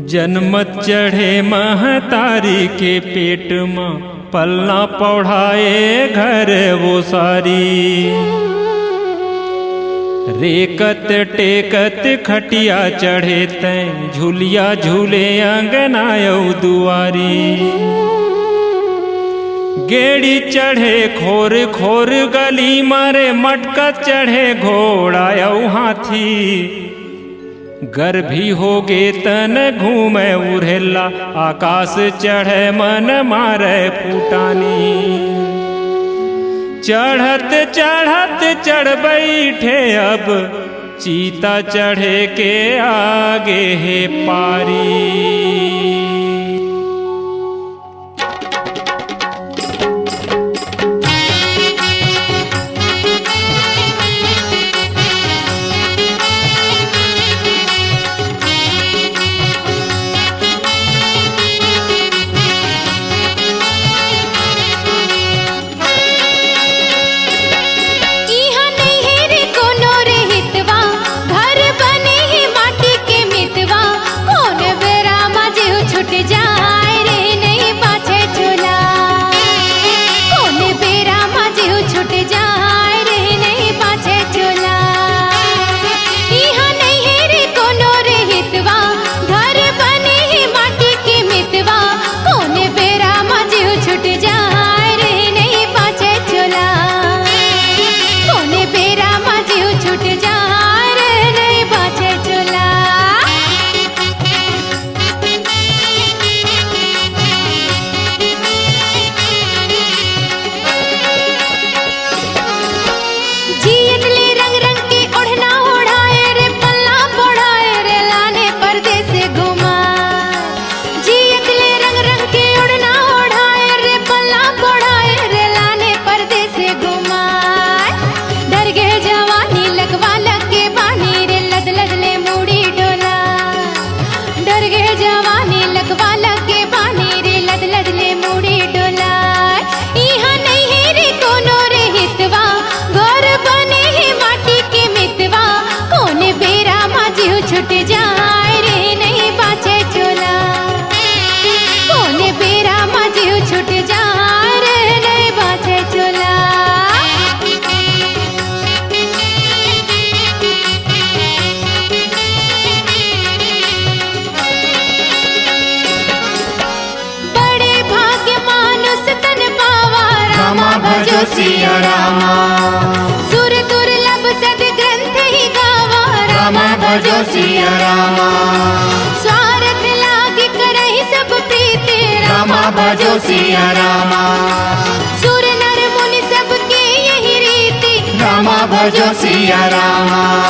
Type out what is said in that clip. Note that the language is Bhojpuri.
जन्मत चढ़े महतारी के पेट में, पलना पौढ़ाए घर वो सारी। रेकत टेकत खटिया चढ़े तैं, झूलिया झूले अंगनायौ दुआरी। गेड़ी चढ़े खोर खोर गली मारे, मटकत चढ़े घोड़ायौ हाथी। गर्भी होगे तन घूमे उड़ेला, आकाश चढ़े मन मारे फूटानी। चढ़त चढ़त चढ़ बैठे अब, चीता चढ़े के आगे है पारी। भजो सिया रामा, सुर दुर्लभ सद्ग्रंथ ही गावा। रामा भजो सिया रामा, स्वार्थ लाग करहि सब प्रीति। रामा भजो सिया रामा, सुर नर मुनि सबके यही रीति। रामा भजो सिया रामा।